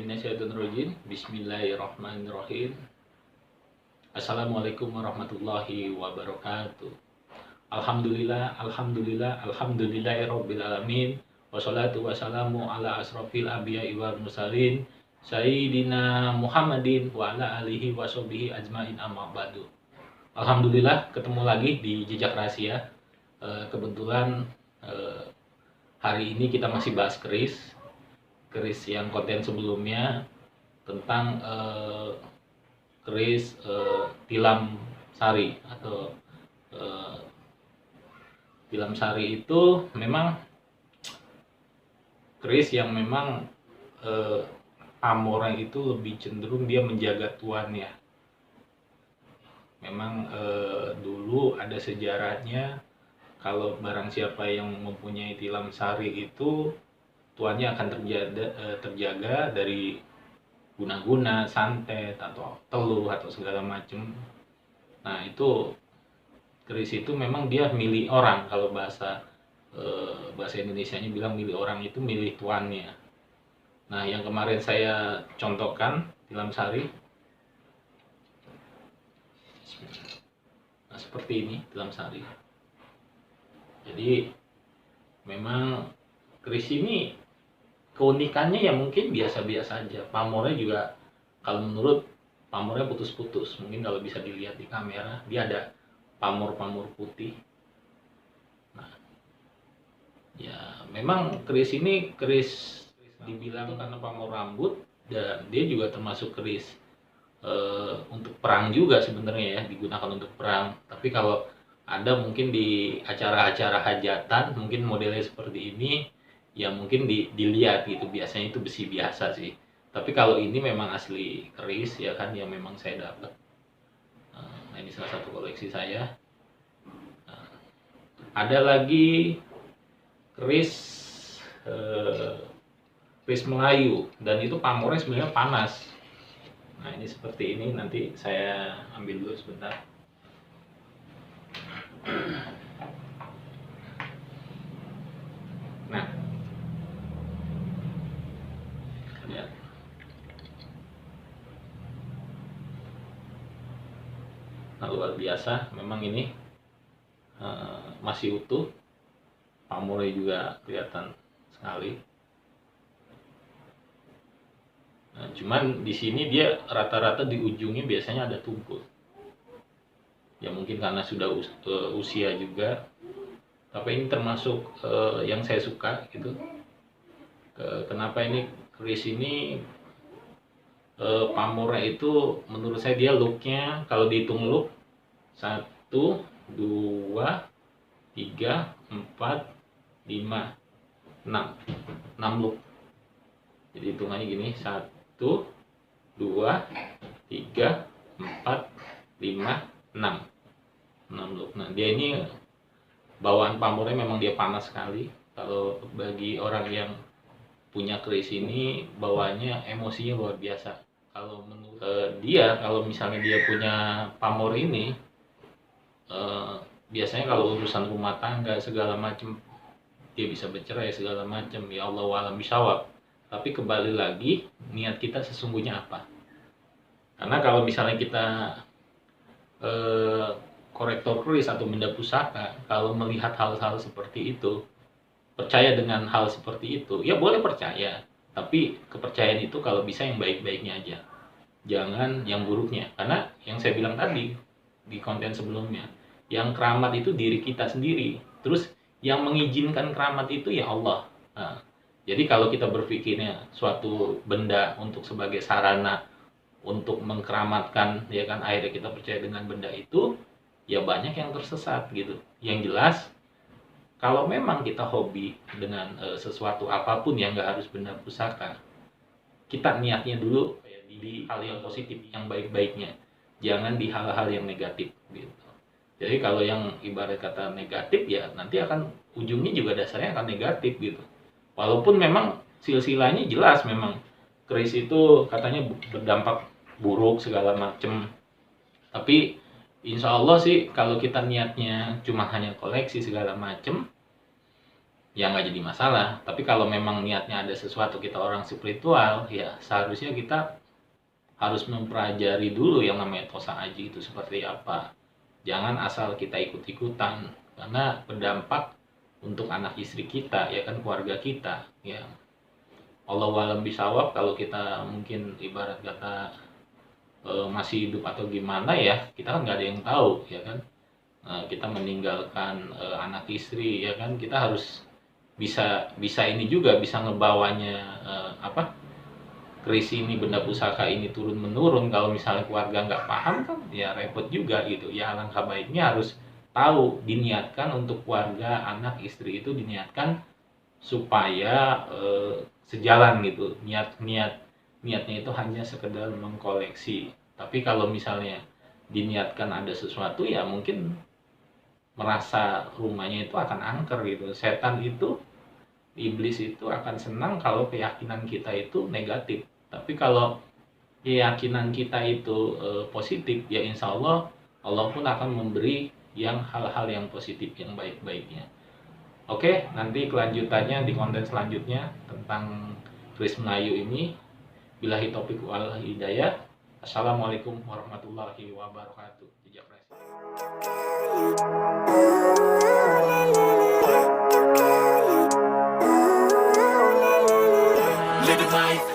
A'udzubillahi minasyaitonirrajim. Bismillahirrahmanirrahim. Assalamualaikum warahmatullahi wabarakatuh. Alhamdulillahirabbil alamin. Wassalatu wassalamu ala asrofil anbiya'i wal mursalin Sayyidina Muhammadin wa ala alihi washabihi ajmain amma ba'du. Alhamdulillah ketemu lagi di Jejak Rahasia. Kebetulan hari ini kita masih bahas keris yang konten sebelumnya tentang keris tilam sari atau tilam sari itu memang keris yang memang pamornya itu lebih cenderung dia menjaga tuannya. Memang dulu ada sejarahnya, kalau barang siapa yang mempunyai tilam sari itu tuannya akan terjaga dari guna-guna, santet atau teluh atau segala macam. Nah, itu keris itu memang dia milik orang. Kalau bahasa Indonesianya bilang milik orang, itu milik tuannya. Nah, yang kemarin saya contohkan tilam sari. Nah, seperti ini tilam sari. Jadi memang keris ini keunikannya ya mungkin biasa-biasa aja. Pamornya juga kalau menurut pamornya putus-putus. Mungkin kalau bisa dilihat di kamera, dia ada pamor-pamor putih. Nah, ya memang keris ini keris dibilang karena pamor rambut, dan dia juga termasuk keris untuk perang juga sebenarnya ya, digunakan untuk perang. Tapi kalau ada mungkin di acara-acara hajatan mungkin modelnya seperti ini, ya mungkin dilihat gitu, biasanya itu besi biasa sih. Tapi kalau ini memang asli keris ya kan, yang memang saya dapat. Nah, ini salah satu koleksi saya. Nah, ada lagi keris keris Melayu, dan itu pamornya sebenarnya panas. Nah, ini seperti ini, nanti saya ambil dulu sebentar. Nah, lihat. Nah, luar biasa memang ini masih utuh, pamornya juga kelihatan sekali. Nah, cuman di sini dia rata-rata di ujungnya biasanya ada tumpul. Ya mungkin karena sudah usia juga. Tapi ini termasuk yang saya suka gitu. Kenapa ini keris ini pamornya itu menurut saya dia looknya, kalau dihitung look 1, 2, 3, 4, 5, 6 look. Jadi hitungannya gini, 1, 2, 3, 4, 5, 6 look. Nah, dia ini bawaan pamornya memang dia panas sekali. Kalau bagi orang yang punya keris ini, bawaannya emosinya luar biasa. Kalau menurut dia, kalau misalnya dia punya pamor ini, biasanya kalau urusan rumah tangga segala macam, dia bisa bercerai segala macam, ya Allah wa'alam bishawab. Tapi kembali lagi, niat kita sesungguhnya apa? Karena kalau misalnya kita korektor keris atau benda pusaka, kalau melihat hal-hal seperti itu, percaya dengan hal seperti itu, ya boleh percaya. Tapi kepercayaan itu kalau bisa yang baik-baiknya aja, jangan yang buruknya. Karena yang saya bilang tadi di konten sebelumnya, yang keramat itu diri kita sendiri. Terus yang mengizinkan keramat itu ya Allah. Nah, jadi kalau kita berpikirnya suatu benda untuk sebagai sarana untuk mengkeramatkan, ya kan, akhirnya kita percaya dengan benda itu, ya banyak yang tersesat gitu. Yang jelas, kalau memang kita hobi dengan sesuatu apapun yang nggak harus benda pusaka, kita niatnya dulu di hal yang positif, yang baik-baiknya, jangan di hal-hal yang negatif gitu. Jadi kalau yang ibarat kata negatif, ya nanti akan ujungnya juga dasarnya akan negatif gitu. Walaupun memang silsilahnya jelas, memang keris itu katanya berdampak buruk segala macem, tapi insya Allah sih kalau kita niatnya cuma hanya koleksi segala macem, ya nggak jadi masalah. Tapi kalau memang niatnya ada sesuatu, kita orang spiritual, ya seharusnya kita harus mempelajari dulu yang namanya tosa aji itu seperti apa. Jangan asal kita ikut-ikutan, karena berdampak untuk anak istri kita, ya kan, keluarga kita. Ya, Allahu alam bisawab, kalau kita mungkin ibarat kata masih hidup atau gimana ya, kita kan nggak ada yang tahu, ya kan. Kita meninggalkan anak istri, ya kan, kita harus bisa bisa ini juga, bisa ngebawanya apa, keris ini, benda pusaka ini turun menurun. Kalau misalnya keluarga nggak paham kan ya repot juga gitu ya. Alangkah baiknya harus tahu, diniatkan untuk keluarga, anak istri itu diniatkan supaya sejalan gitu. Niatnya itu hanya sekedar mengkoleksi. Tapi kalau misalnya diniatkan ada sesuatu, ya mungkin merasa rumahnya itu akan angker gitu. Setan itu, iblis itu akan senang kalau keyakinan kita itu negatif. Tapi kalau keyakinan kita itu positif, ya insya Allah Allah pun akan memberi yang hal-hal yang positif, yang baik-baiknya. Oke, nanti kelanjutannya di konten selanjutnya tentang keris Melayu ini. Billahi taufiq wal hidayah. Assalamualaikum warahmatullahi wabarakatuh. Jejak Presi. Living life